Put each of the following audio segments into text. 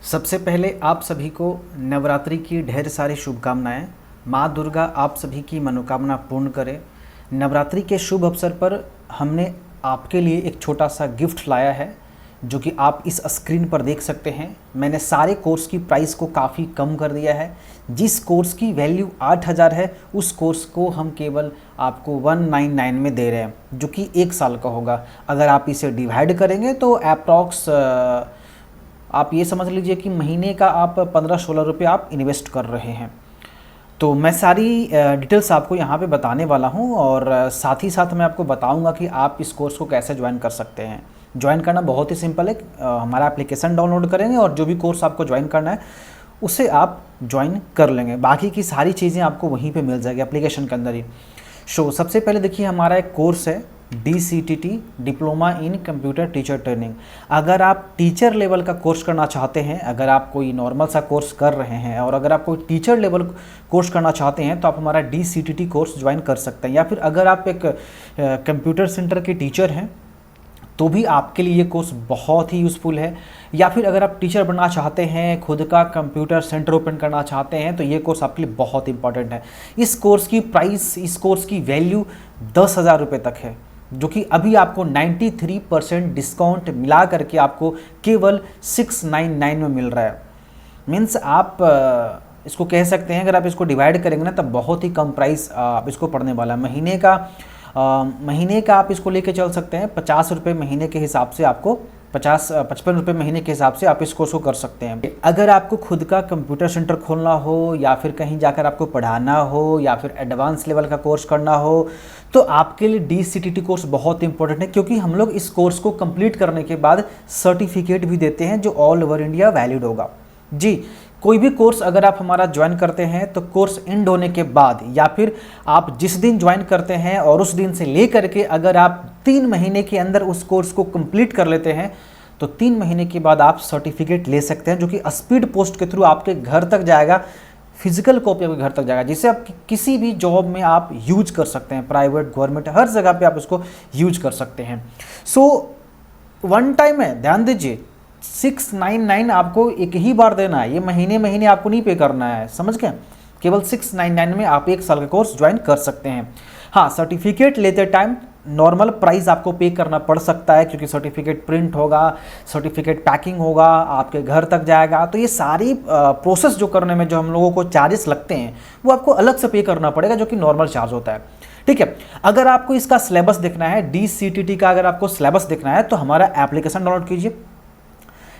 सबसे पहले आप सभी को नवरात्रि की ढेर सारी शुभकामनाएं। माँ दुर्गा आप सभी की मनोकामना पूर्ण करे। नवरात्रि के शुभ अवसर पर हमने आपके लिए एक छोटा सा गिफ्ट लाया है जो कि आप इस स्क्रीन पर देख सकते हैं। मैंने सारे कोर्स की प्राइस को काफ़ी कम कर दिया है। जिस कोर्स की वैल्यू 8000 है उस कोर्स को हम केवल आपको 199 में दे रहे हैं, जो कि 1 साल का होगा। अगर आप इसे डिवाइड करेंगे तो अप्रॉक्स आप ये समझ लीजिए कि महीने का आप 15-16 रुपये आप इन्वेस्ट कर रहे हैं। तो मैं सारी डिटेल्स आपको यहाँ पे बताने वाला हूँ और साथ ही साथ मैं आपको बताऊँगा कि आप इस कोर्स को कैसे ज्वाइन कर सकते हैं। ज्वाइन करना बहुत ही सिंपल है। हमारा एप्लीकेशन डाउनलोड करेंगे और जो भी कोर्स आपको ज्वाइन करना है उसे आप ज्वाइन कर लेंगे। बाकी की सारी चीज़ें आपको वहीं पे मिल जाएगी एप्लीकेशन के अंदर ही। सबसे पहले देखिए, हमारा एक कोर्स है DCTT diploma in computer teacher training. अगर आप टीचर लेवल का कोर्स करना चाहते हैं, अगर आप कोई नॉर्मल सा कोर्स कर रहे हैं और अगर आप कोई टीचर लेवल कोर्स करना चाहते हैं तो आप हमारा DCTT कोर्स ज्वाइन कर सकते हैं। या फिर अगर आप एक कंप्यूटर सेंटर के टीचर हैं तो भी आपके लिए ये कोर्स बहुत ही यूज़फुल है। या फिर अगर आप टीचर बनना चाहते हैं, खुद का कंप्यूटर सेंटर ओपन करना चाहते हैं, तो ये कोर्स आपके लिए बहुत इंपॉर्टेंट है। इस कोर्स की प्राइस, इस कोर्स की वैल्यू 10,000 रुपये तक है, जो कि अभी आपको 93% डिस्काउंट मिला करके आपको केवल 699 में मिल रहा है। मीन्स आप इसको कह सकते हैं, अगर आप इसको डिवाइड करेंगे ना तब बहुत ही कम प्राइस आप इसको पड़ने वाला है। महीने का आप इसको लेके चल सकते हैं 50 रुपये महीने के हिसाब से, आपको 55 रुपये महीने के हिसाब से आप इस कोर्स को कर सकते हैं। अगर आपको खुद का कंप्यूटर सेंटर खोलना हो या फिर कहीं जाकर आपको पढ़ाना हो या फिर एडवांस लेवल का कोर्स करना हो तो आपके लिए DCTT कोर्स बहुत इंपॉर्टेंट है, क्योंकि हम लोग इस कोर्स को कंप्लीट करने के बाद सर्टिफिकेट भी देते हैं जो ऑल ओवर इंडिया वैलिड होगा। जी, कोई भी कोर्स अगर आप हमारा ज्वाइन करते हैं तो कोर्स एंड होने के बाद या फिर आप जिस दिन ज्वाइन करते हैं और उस दिन से लेकर के अगर आप 3 महीने के अंदर उस कोर्स को कंप्लीट कर लेते हैं तो 3 महीने के बाद आप सर्टिफिकेट ले सकते हैं, जो कि स्पीड पोस्ट के थ्रू आपके घर तक जाएगा। फिजिकल कॉपी आपके घर तक जाएगा, जिससे आप किसी भी जॉब में आप यूज कर सकते हैं, प्राइवेट, गवर्नमेंट, हर जगह पे आप इसको यूज कर सकते हैं। वन टाइम है, ध्यान दीजिए, 699 आपको एक ही बार देना है। ये महीने महीने आपको नहीं पे करना है, समझ गए? केवल 699 में आप 1 साल का कोर्स ज्वाइन कर सकते हैं। हाँ, सर्टिफिकेट लेते टाइम नॉर्मल प्राइस आपको पे करना पड़ सकता है, क्योंकि सर्टिफिकेट प्रिंट होगा, सर्टिफिकेट पैकिंग होगा, आपके घर तक जाएगा। तो ये सारी प्रोसेस जो करने में जो हम लोगों को चार्जेस लगते हैं वो आपको अलग से पे करना पड़ेगा, जो कि नॉर्मल चार्ज होता है। ठीक है, अगर आपको इसका सिलेबस देखना है, DCTT का अगर आपको सिलेबस देखना है तो हमारा एप्लीकेशन डाउनलोड कीजिए।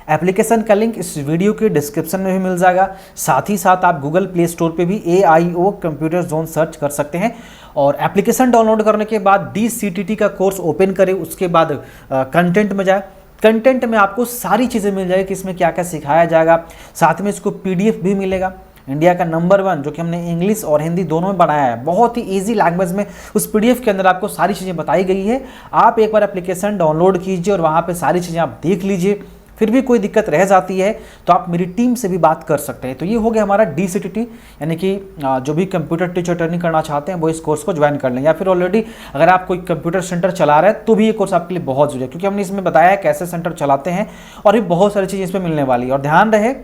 एप्लीकेशन का लिंक इस वीडियो के डिस्क्रिप्शन में भी मिल जाएगा। साथ ही साथ आप गूगल प्ले स्टोर पे भी AIO कंप्यूटर जोन सर्च कर सकते हैं और एप्लीकेशन डाउनलोड करने के बाद DCTT का कोर्स ओपन करें। उसके बाद कंटेंट में जाए। कंटेंट में आपको सारी चीज़ें मिल जाएगी कि इसमें क्या क्या सिखाया जाएगा। साथ में इसको PDF भी मिलेगा। इंडिया का नंबर 1 जो कि हमने इंग्लिश और हिंदी दोनों में बनाया है, बहुत ही ईजी लैंग्वेज में उस PDF के अंदर आपको सारी चीज़ें बताई गई है। आप एक बार एप्लीकेशन डाउनलोड कीजिए और वहाँ पर सारी चीज़ें आप देख लीजिए। फिर भी कोई दिक्कत रह जाती है तो आप मेरी टीम से भी बात कर सकते हैं। तो ये हो गया हमारा DCTT, यानी कि जो भी कंप्यूटर टीचर ट्रेनिंग करना चाहते हैं वो इस कोर्स को ज्वाइन कर लें। या फिर ऑलरेडी अगर आप कोई कंप्यूटर सेंटर चला रहे हैं तो भी ये कोर्स आपके लिए बहुत जरूरी है, क्योंकि हमने इसमें बताया है कैसे सेंटर चलाते हैं और भी बहुत सारी चीज़ें इसमें मिलने वाली है। और ध्यान रहे,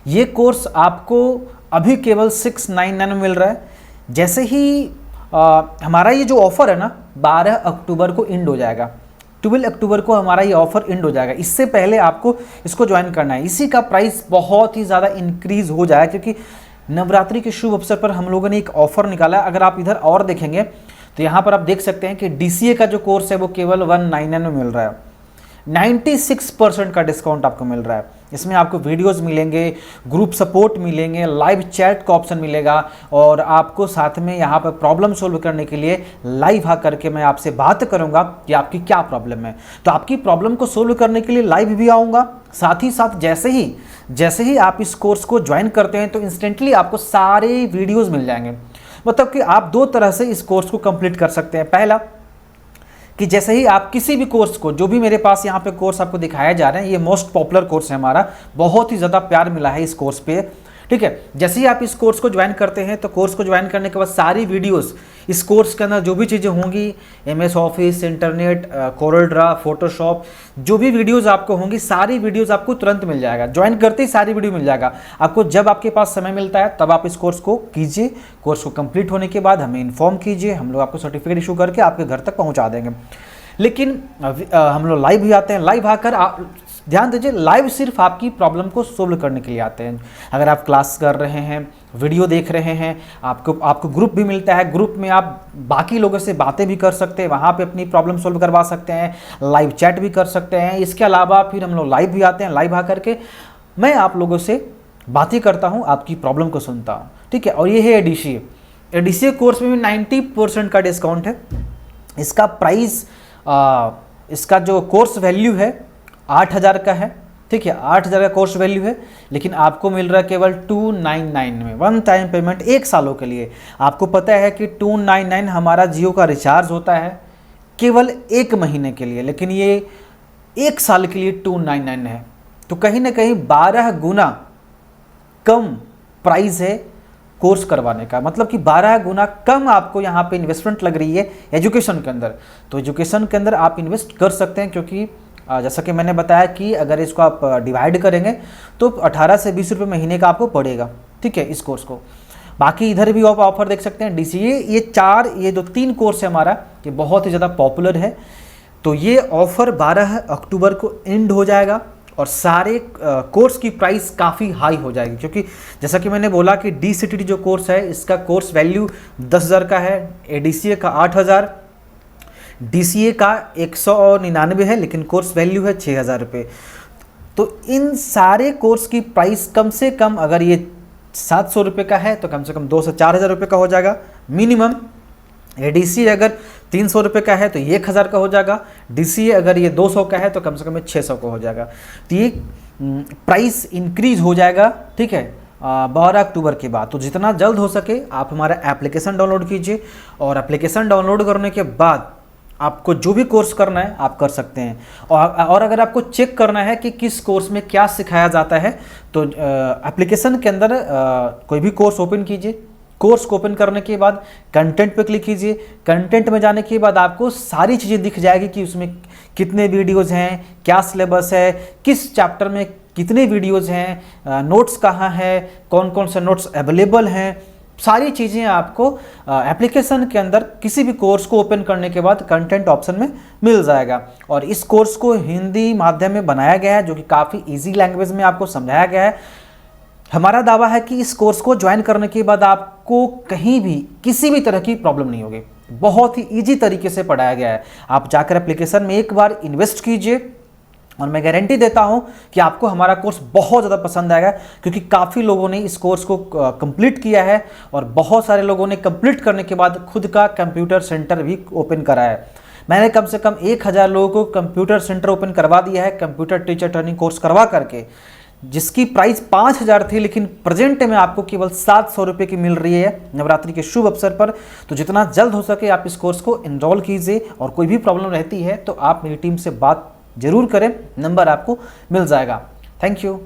ये कोर्स आपको अभी केवल 699 में मिल रहा है। जैसे ही हमारा ये जो ऑफर है ना 12 अक्टूबर को एंड हो जाएगा, 12 अक्टूबर को हमारा ये ऑफर एंड हो जाएगा। इससे पहले आपको इसको ज्वाइन करना है। इसी का प्राइस बहुत ही ज़्यादा इंक्रीज हो जाएगा, क्योंकि नवरात्रि के शुभ अवसर पर हम लोगों ने एक ऑफर निकाला है। अगर आप इधर और देखेंगे तो यहाँ पर आप देख सकते हैं कि DCA का जो कोर्स है वो केवल 199 में मिल रहा है। 96% का डिस्काउंट आपको मिल रहा है। इसमें आपको वीडियोस मिलेंगे, ग्रुप सपोर्ट मिलेंगे, लाइव चैट का ऑप्शन मिलेगा और आपको साथ में यहाँ पर प्रॉब्लम सोल्व करने के लिए लाइव आकर के मैं आपसे बात करूँगा कि आपकी क्या प्रॉब्लम है। तो आपकी प्रॉब्लम को सोल्व करने के लिए लाइव भी आऊँगा। साथ ही साथ जैसे ही आप इस कोर्स को ज्वाइन करते हैं तो इंस्टेंटली आपको सारे वीडियोज़ मिल जाएंगे। मतलब कि आप 2 तरह से इस कोर्स को कंप्लीट कर सकते हैं। पहला कि जैसे ही आप किसी भी कोर्स को, जो भी मेरे पास यहाँ पे कोर्स आपको दिखाया जा रहे हैं, ये मोस्ट पॉपुलर कोर्स है हमारा, बहुत ही ज़्यादा प्यार मिला है इस कोर्स पे। ठीक है, जैसे ही आप इस कोर्स को ज्वाइन करते हैं तो कोर्स को ज्वाइन करने के बाद सारी वीडियोस इस कोर्स के अंदर जो भी चीज़ें होंगी, MS office, internet, Corel Draw, Photoshop, जो भी वीडियोज़ आपको होंगी, सारी वीडियोज़ आपको तुरंत मिल जाएगा। ज्वाइन करते ही सारी वीडियो मिल जाएगा आपको। जब आपके पास समय मिलता है तब आप इस कोर्स को कीजिए। कोर्स को कंप्लीट होने के बाद हमें इन्फॉर्म कीजिए, हम लोग आपको सर्टिफिकेट इशू करके आपके घर तक पहुँचा देंगे। लेकिन हम लोग लाइव भी आते हैं। लाइव आकर आप ध्यान दीजिए, लाइव सिर्फ आपकी प्रॉब्लम को सोल्व करने के लिए आते हैं। अगर आप क्लास कर रहे हैं, वीडियो देख रहे हैं, आपको ग्रुप भी मिलता है। ग्रुप में आप बाकी लोगों से बातें भी कर सकते हैं, वहाँ पे अपनी प्रॉब्लम सोल्व करवा सकते हैं, लाइव चैट भी कर सकते हैं। इसके अलावा फिर हम लोग लाइव भी आते हैं। लाइव आकर के मैं आप लोगों से बातें करता हूँ, आपकी प्रॉब्लम को सुनता हूँ, ठीक है। और ये है ADCA। ADCA कोर्स में भी 90% का डिस्काउंट है। इसका प्राइस, इसका जो कोर्स वैल्यू है 8,000 का है, ठीक है। 8,000 का कोर्स वैल्यू है, लेकिन आपको मिल रहा है केवल 299 में, वन टाइम पेमेंट 1 सालों के लिए। आपको पता है कि 299 हमारा जियो का रिचार्ज होता है केवल 1 महीने के लिए, लेकिन ये 1 साल के लिए 299 है। तो कहीं ना कहीं 12 गुना कम प्राइस है कोर्स करवाने का, मतलब कि 12 गुना कम आपको यहाँ पे इन्वेस्टमेंट लग रही है एजुकेशन के अंदर। तो एजुकेशन के अंदर आप इन्वेस्ट कर सकते हैं, क्योंकि जैसा कि मैंने बताया कि अगर इसको आप डिवाइड करेंगे तो 18 से 20 रुपये महीने का आपको पड़ेगा, ठीक है, इस कोर्स को। बाकी इधर भी आप ऑफर देख सकते हैं DCA। ये जो 3 कोर्स है हमारा, ये बहुत ही ज़्यादा पॉपुलर है। तो ये ऑफ़र 12 अक्टूबर को एंड हो जाएगा और सारे कोर्स की प्राइस काफ़ी हाई हो जाएगी, क्योंकि जैसा कि मैंने बोला कि DCTT जो कोर्स है, इसका कोर्स वैल्यू 10,000 का है, ADCA का 8,000, DCA का 199 है, लेकिन कोर्स वैल्यू है 6,000 रुपये। तो इन सारे कोर्स की प्राइस कम से कम, अगर ये 700 रुपये का है तो कम से कम 2 से 4,000 रुपये का हो जाएगा मिनिमम। ADCA अगर 300 रुपये का है तो ये 1,000 का हो जाएगा। DCA अगर ये 200 का है तो कम से कम 600 का हो जाएगा। तो ये प्राइस इंक्रीज हो जाएगा, ठीक है, 12 अक्टूबर के बाद। तो जितना जल्द हो सके आप हमारा एप्लीकेशन डाउनलोड कीजिए, और एप्लीकेशन डाउनलोड करने के बाद आपको जो भी कोर्स करना है आप कर सकते हैं। और अगर आपको चेक करना है कि किस कोर्स में क्या सिखाया जाता है, तो एप्लीकेशन के अंदर कोई भी कोर्स ओपन कीजिए। कोर्स को ओपन करने के बाद कंटेंट पे क्लिक कीजिए। कंटेंट में जाने के बाद आपको सारी चीज़ें दिख जाएगी कि उसमें कितने वीडियोज़ हैं, क्या सिलेबस है, किस चैप्टर में कितने वीडियोज़ हैं, नोट्स कहाँ है, कौन कौन से नोट्स अवेलेबल हैं। सारी चीज़ें आपको एप्लीकेशन के अंदर किसी भी कोर्स को ओपन करने के बाद कंटेंट ऑप्शन में मिल जाएगा। और इस कोर्स को हिंदी माध्यम में बनाया गया है, जो कि काफ़ी इजी लैंग्वेज में आपको समझाया गया है। हमारा दावा है कि इस कोर्स को ज्वाइन करने के बाद आपको कहीं भी किसी भी तरह की प्रॉब्लम नहीं होगी। बहुत ही इजी तरीके से पढ़ाया गया है। आप जाकर एप्लीकेशन में एक बार इन्वेस्ट कीजिए, और मैं गारंटी देता हूं कि आपको हमारा कोर्स बहुत ज़्यादा पसंद आएगा, क्योंकि काफ़ी लोगों ने इस कोर्स को कंप्लीट किया है, और बहुत सारे लोगों ने कंप्लीट करने के बाद खुद का कंप्यूटर सेंटर भी ओपन करा है। मैंने कम से कम 1,000 लोगों को कंप्यूटर सेंटर ओपन करवा दिया है, कंप्यूटर टीचर ट्रेनिंग कोर्स करवा करके, जिसकी प्राइस 5,000 थी, लेकिन प्रेजेंट में आपको केवल 700 रुपये की मिल रही है नवरात्रि के शुभ अवसर पर। तो जितना जल्द हो सके आप इस कोर्स को एनरोल कीजिए, और कोई भी प्रॉब्लम रहती है तो आप मेरी टीम से बात जरूर करें, नंबर आपको मिल जाएगा। Thank you.